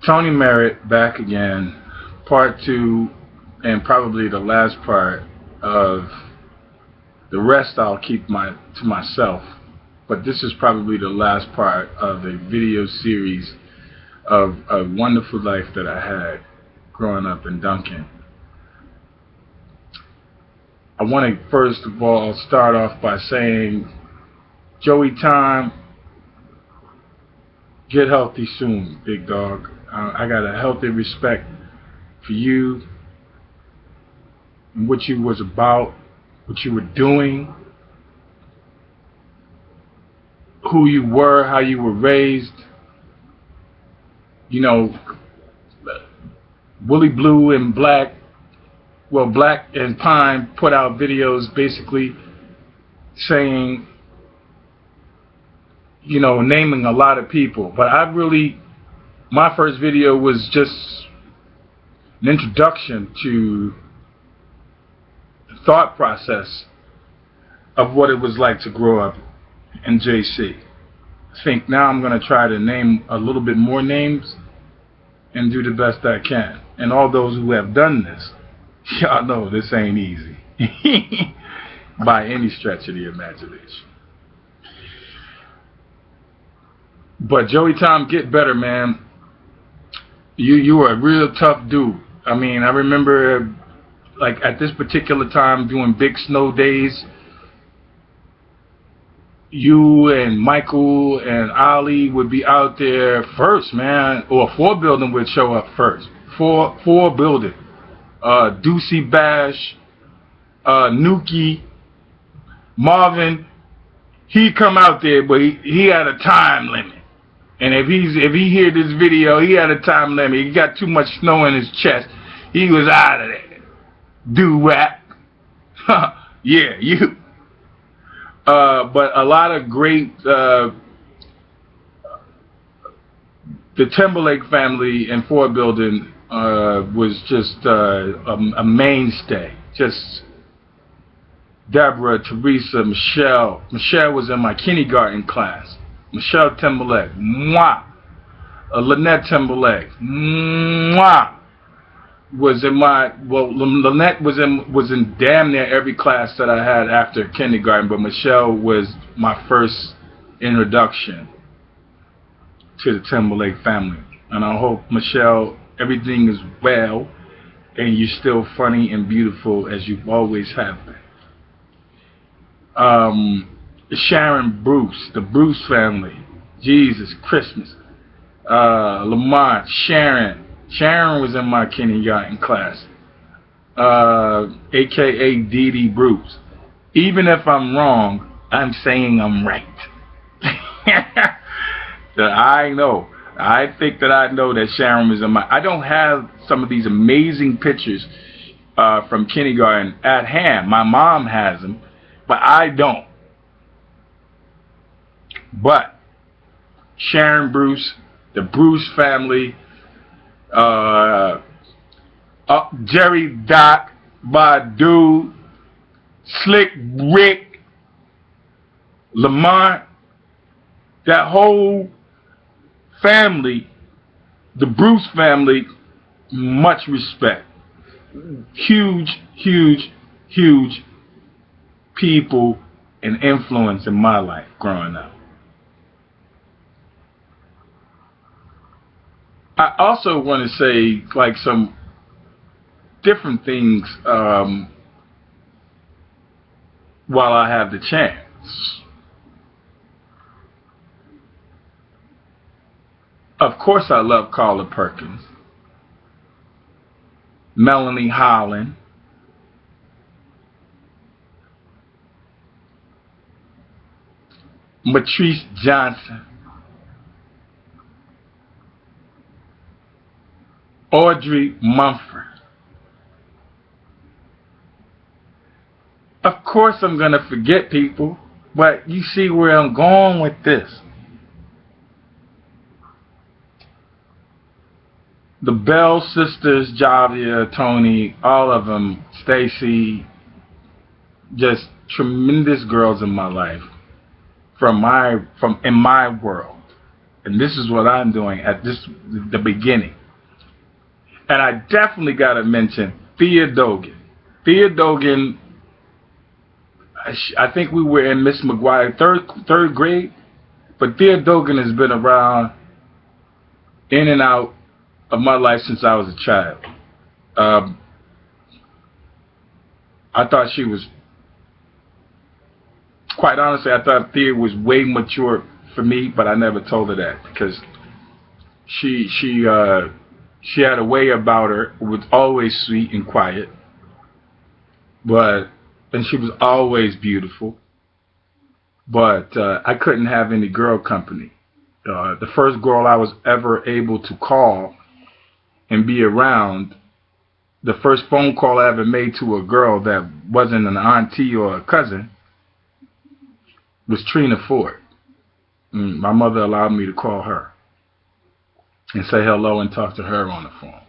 Tony Merritt back again, part two, and probably the last part of the rest. I'll keep to myself, but this is probably the last part of a video series of a wonderful life that I had growing up in Duncan. I want to first of all start off by saying, Joey Time, get healthy soon, big dog. I got a healthy respect for you and what you was about, what you were doing, who you were, how you were raised. You know, Willie Blue and Black and Pine put out videos basically saying, you know, naming a lot of people. But my first video was just an introduction to the thought process of what it was like to grow up in JC. I think now I'm going to try to name a little bit more names and do the best I can. And all those who have done this, y'all know this ain't easy by any stretch of the imagination. But Joey Tom, get better, man. You were a real tough dude. I mean, I remember, like, at this particular time doing big snow days, you and Michael and Ali would be out there first, man. Or 4 Building would show up first. 4 Building. Deucey Bash, Nuki, Marvin. He'd come out there, but he had a time limit. And if he hear this video, he had a time limit. He got too much snow in his chest. He was out of there. Do-wap. Yeah, you. But a lot of great, the Timberlake family and 4 Building was just a mainstay. Just Deborah, Teresa, Michelle. Michelle was in my kindergarten class. Michelle Timberlake, mwah. Lynette Timberlake, mwah. Was in my, Lynette was in damn near every class that I had after kindergarten, but Michelle was my first introduction to the Timberlake family. And I hope, Michelle, everything is well and you're still funny and beautiful as you always have been. Sharon Bruce, the Bruce family, Jesus Christmas, Lamont, Sharon was in my kindergarten class, aka Dee Dee Bruce. Even if I'm wrong, I'm saying I'm right. I think that I know that Sharon was in my, I don't have some of these amazing pictures from kindergarten at hand. My mom has them, but I don't. But Sharon Bruce, the Bruce family, Jerry Doc, Badu, Slick Rick, Lamont, that whole family, the Bruce family, much respect. Huge, huge, huge people and influence in my life growing up. I also want to say, like, some different things while I have the chance. Of course, I love Carla Perkins, Melanie Holland, Matrice Johnson, Audrey Mumford. Of course I'm going to forget people, but you see where I'm going with this. The Bell sisters, Javia, Tony, all of them, Stacy, just tremendous girls in my life, in my world. And this is what I'm doing at the beginning. And I definitely got to mention Thea Dogan. Thea Dogan, I think we were in Miss McGuire third grade, but Thea Dogan has been around in and out of my life since I was a child. I thought she was, quite honestly, I thought Thea was way mature for me, but I never told her that because she had a way about her. It was always sweet and quiet, and she was always beautiful. But I couldn't have any girl company. The first girl I was ever able to call and be around, the first phone call I ever made to a girl that wasn't an auntie or a cousin was Trina Ford. My mother allowed me to call her and say hello and talk to her on the phone.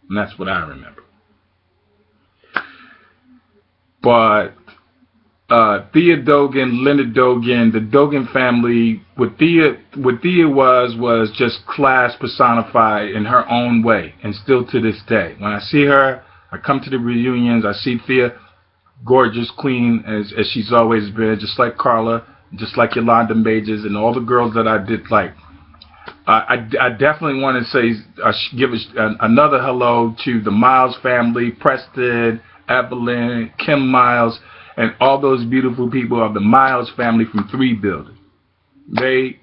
And that's what I remember. But Thea Dogan, Linda Dogan, the Dogan family, what Thea was just class personified in her own way, and still to this day. When I see her, I come to the reunions, I see Thea, gorgeous queen, as she's always been, just like Carla, just like Yolanda Majors, and all the girls that I did like. I definitely want to say, give another hello to the Miles family, Preston, Evelyn, Kim Miles, and all those beautiful people of the Miles family from 3 Building. They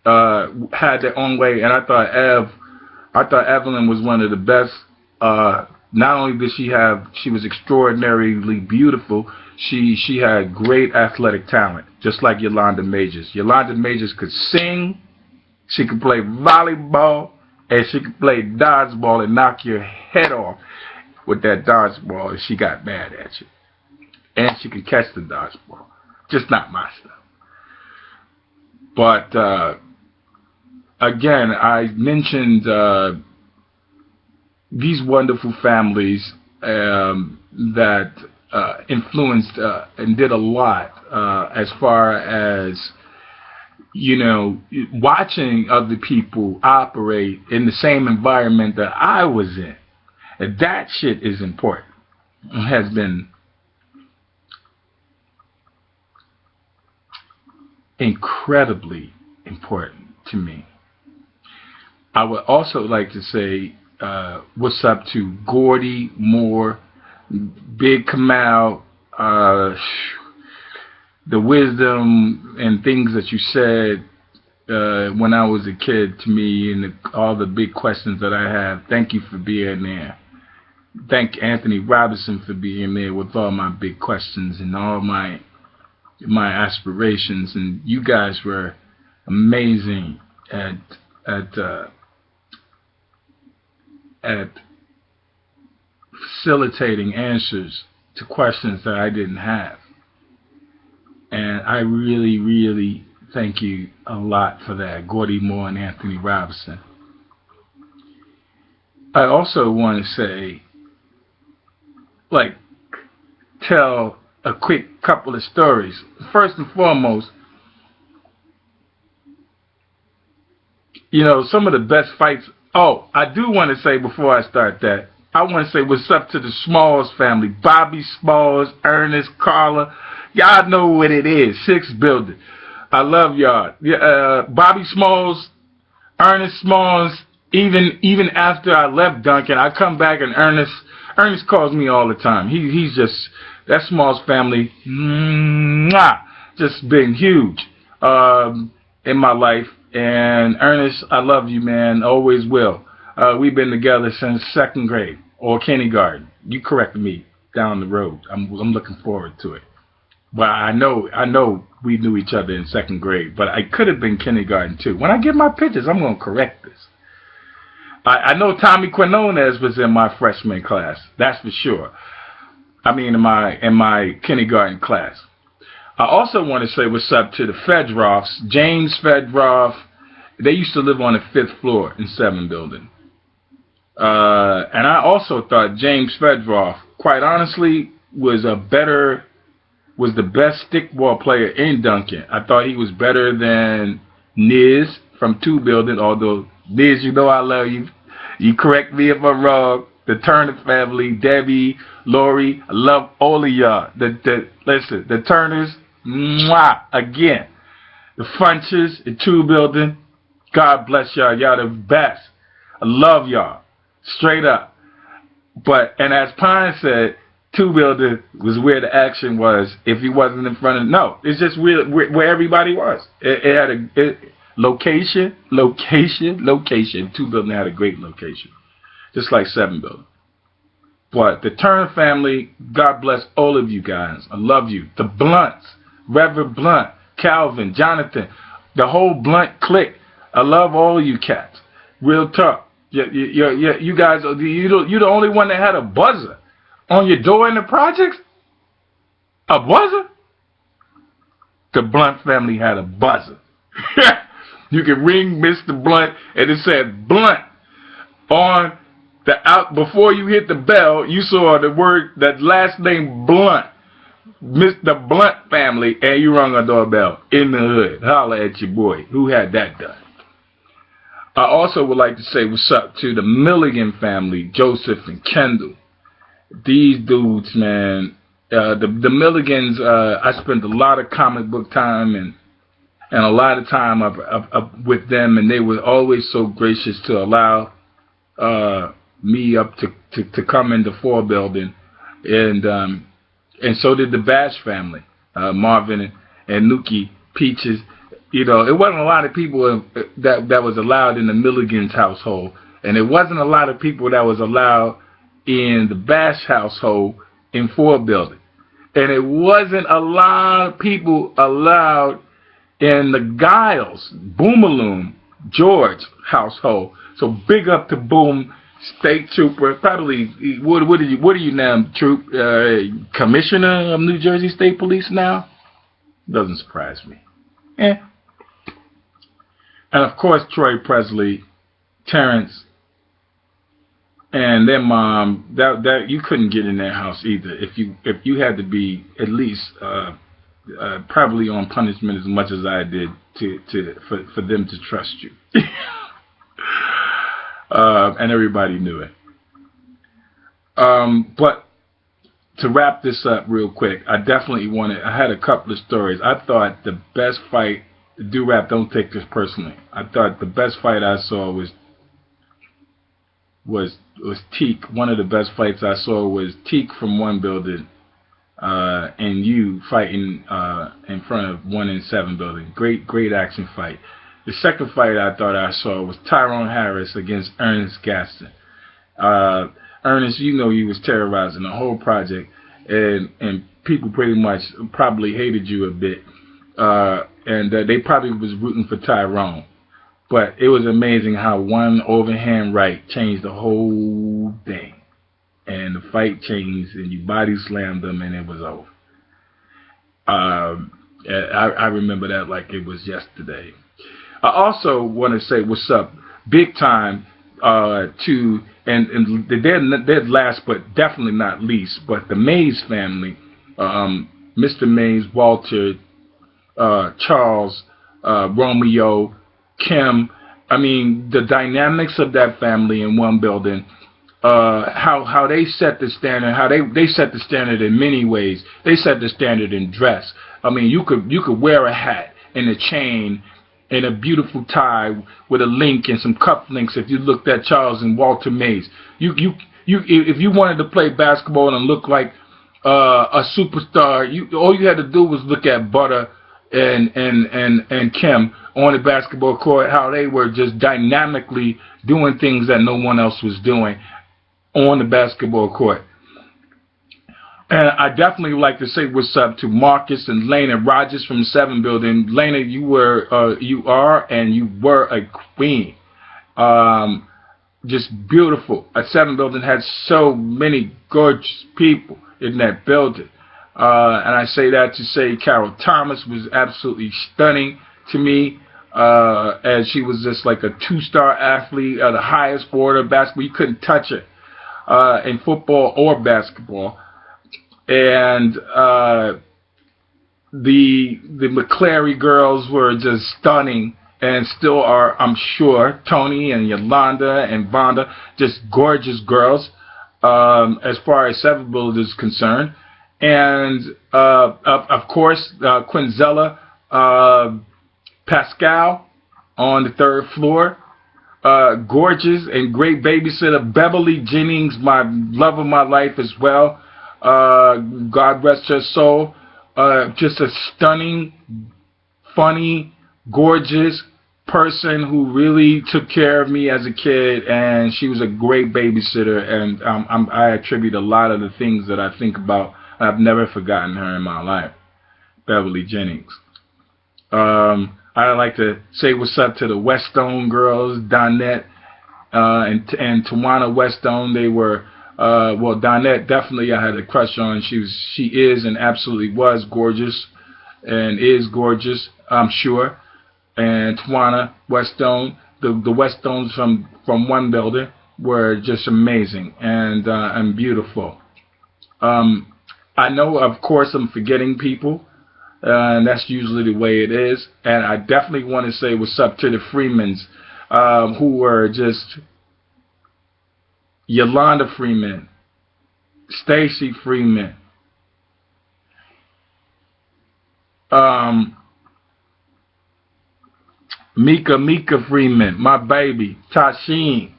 had their own way, and I thought Evelyn was one of the best. Not only did she was extraordinarily beautiful, she had great athletic talent, just like Yolanda Majors. Yolanda Majors could sing, she could play volleyball, and she could play dodgeball and knock your head off with that dodgeball if she got mad at you. And she could catch the dodgeball. Just not my stuff. But, again, I mentioned these wonderful families that influenced and did a lot as far as, watching other people operate in the same environment that I was in. And that shit is important. It has been incredibly important to me. I would also like to say what's up to Gordy Moore, Big Kamal, the wisdom and things that you said when I was a kid to me, and all the big questions that I have. Thank you for being there. Thank Anthony Robinson for being there with all my big questions and all my aspirations. And you guys were amazing at facilitating answers to questions that I didn't have. And I really, really thank you a lot for that, Gordy Moore and Anthony Robinson. I also want to say, tell a quick couple of stories. First and foremost, some of the best fights. Oh, I do want to say before I start that, I want to say what's up to the Smalls family. Bobby Smalls, Ernest, Carla. Y'all know what it is. 6 Building. I love y'all. Bobby Smalls, Ernest Smalls. Even after I left Duncan, I come back and Ernest calls me all the time. He's just, that Smalls family, just been huge in my life. And Ernest, I love you, man. Always will. We've been together since 2nd grade or kindergarten. You corrected me down the road. I'm looking forward to it. But I know we knew each other in 2nd grade, but I could have been kindergarten too. When I get my pictures, I'm going to correct this. I know Tommy Quinones was in my freshman class. That's for sure. I mean, in my kindergarten class. I also want to say what's up to the Fedroffs. James Fedroff. They used to live on the 5th floor in 7 Building. And I also thought James Fedroff, quite honestly, was the best stickball player in Duncan. I thought he was better than Niz from 2 Building, although, Liz, you know I love you. You correct me if I'm wrong. The Turner family, Debbie, Lori, I love all of y'all. Listen, the Turners, mwah, again. The Funches in 2 Building, God bless y'all. Y'all the best. I love y'all. Straight up. And as Pine said, 2 Building was where the action was if he wasn't in front of, no, it's just where everybody was. It had a location. 2 Building had a great location. Just like 7 Building. But the Turner family, God bless all of you guys. I love you. The Blunts, Reverend Blunt, Calvin, Jonathan, the whole Blunt clique. I love all of you cats. Real talk. You guys, you're the only one that had a buzzer on your door in the projects? A buzzer? The Blunt family had a buzzer. You could ring Mr. Blunt and it said Blunt on the out. Before you hit the bell, you saw the word, that last name Blunt, Mr. Blunt family, and you rung a doorbell in the hood. Holla at your boy. Who had that done? I also would like to say what's up to the Milligan family, Joseph and Kendall. These dudes, man, the Milligans, I spent a lot of comic book time and a lot of time with them, and they were always so gracious to allow me up to come into 4 Building, and so did the Bash family, Marvin and Nuki, Peaches. You know, it wasn't a lot of people that was allowed in the Milligans household, and it wasn't a lot of people that was allowed in the Bash household in 4 Building, and it wasn't a lot of people allowed in the Giles, Boomaloom, George household. So big up to Boom, State Trooper, probably, what are you now, Troop? Commissioner of New Jersey State Police now? Doesn't surprise me. And of course, Troy Presley, Terrence, and their mom. That you couldn't get in their house either. If you had to be at least probably on punishment as much as I did for them to trust you. And everybody knew it. But to wrap this up real quick, I had a couple of stories. I thought the best fight, Do-Rap, don't take this personally. I thought the best fight I saw was Teak. One of the best fights I saw was Teak from 1 Building and you fighting in front of 1 and 7 Building. Great action fight. The second fight I thought I saw was Tyrone Harris against Ernest Gaston. Ernest, you know, he was terrorizing the whole project, and people pretty much probably hated you a bit, and they probably was rooting for Tyrone. But it was amazing how one overhand right changed the whole thing, and the fight changed, and you body slammed them, and it was over. I remember that like it was yesterday. I also want to say what's up, big time, to, and they're last but definitely not least, but the Mays family, Mr. Mays, Walter, Charles, Romeo, Kim. I mean, the dynamics of that family in 1 Building, how they set the standard, how they set the standard in many ways. They set the standard in dress. I mean, you could wear a hat and a chain and a beautiful tie with a link and some cufflinks. If you looked at Charles and Walter Mays, if you wanted to play basketball and look like a superstar, all you had to do was look at Butter and Kim on the basketball court, how they were just dynamically doing things that no one else was doing on the basketball court. And I definitely would like to say what's up to Marcus and Lena Rogers from 7 Building. Lena, you are a queen. Just beautiful. 7 Building had so many gorgeous people in that building. And I say that to say Carol Thomas was absolutely stunning to me, as she was just like a 2-star athlete at the highest order of basketball. You couldn't touch her in football or basketball. And the McClary girls were just stunning and still are, I'm sure, Tony and Yolanda and Vonda, just gorgeous girls, as far as Severville is concerned. And, of course, Quinzella, Pascal on the third floor. Gorgeous and great babysitter Beverly Jennings, my love of my life as well. God rest her soul. Just a stunning, funny, gorgeous person who really took care of me as a kid, and she was a great babysitter, and I attribute a lot of the things that I think about. I've never forgotten her in my life, Beverly Jennings. I'd like to say what's up to the Westone girls, Donette and Tawana Westone. They were, well, Donette definitely I had a crush on. She is and absolutely was gorgeous, and is gorgeous, I'm sure. And Tawana Westone, the Westones from one building were just amazing and beautiful. I know, of course, I'm forgetting people. And that's usually the way it is. And I definitely want to say what's up to the Freemans, who were just Yolanda Freeman, Stacy Freeman, Mika Freeman, my baby, Tashin,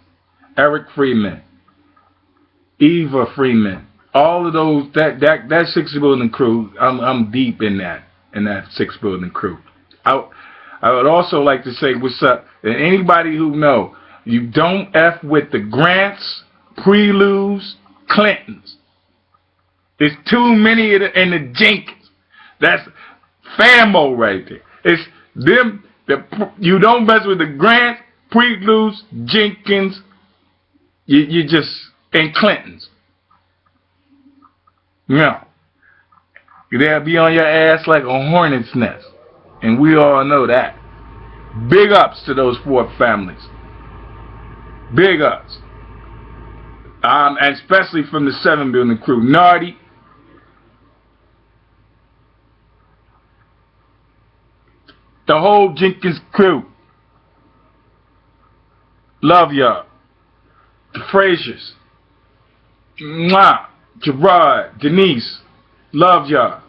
Eric Freeman, Eva Freeman. All of those, that six building crew, I'm deep in that six building crew. I would also like to say what's up to anybody who know you don't F with the Grants, Preludes, Clintons. There's too many of the, and the Jenkins. That's famo right there. It's them. You don't mess with the Grants, Preludes, Jenkins. You just and Clintons. No. They'll be on your ass like a hornet's nest. And we all know that. Big ups to those four families. Big ups. And especially from the 7 building crew. Nardi. The whole Jenkins crew. Love y'all. The Fraziers. Mwah. Gerard. Denise. Love y'all.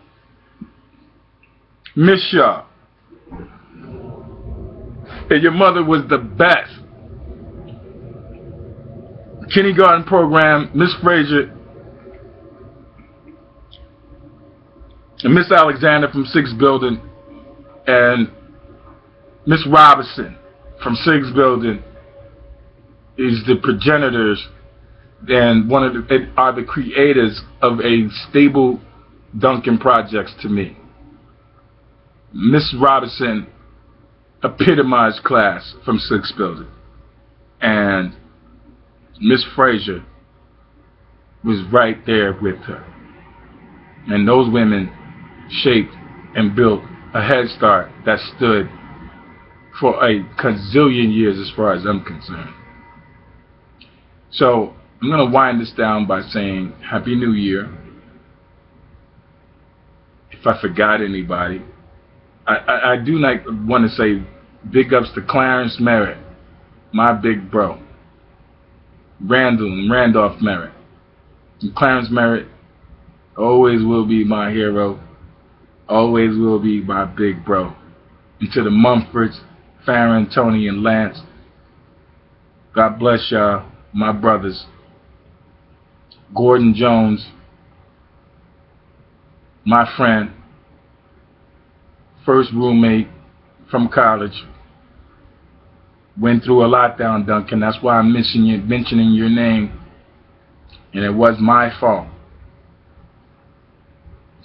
Miss y'all. And your mother was the best. Kindergarten program, Miss Frazier and Miss Alexander from 6th building and Miss Robinson from 6th building is the progenitors and are the creators of a stable Duncan projects to me. Miss Robinson epitomized class from 6th building, and Miss Frazier was right there with her. And those women shaped and built a head start that stood for a gazillion years as far as I'm concerned. So I'm going to wind this down by saying Happy New Year. If I forgot anybody, I do want to say big ups to Clarence Merritt, my big bro. Randall and Randolph Merritt. And Clarence Merritt always will be my hero. Always will be my big bro. And to the Mumfords, Farron, Tony, and Lance, God bless y'all, my brothers. Gordon Jones, my friend, first roommate from college. Went through a lot down Duncan. That's why I'm mentioning your name. And it was my fault.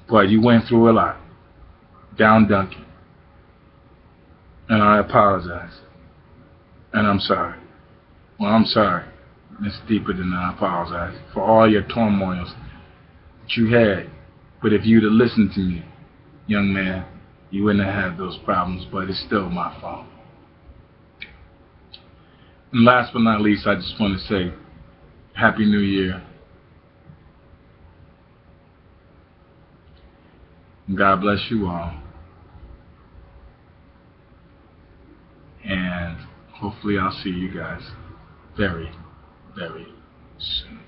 But you went through a lot down Duncan. And I apologize. And I'm sorry. Well, I'm sorry. It's deeper than I apologize for all your turmoils that you had. But if you'd have listened to me, young man, you wouldn't have had those problems, but it's still my fault. And last but not least, I just want to say Happy New Year. And God bless you all. hopefully I'll see you guys very, very soon.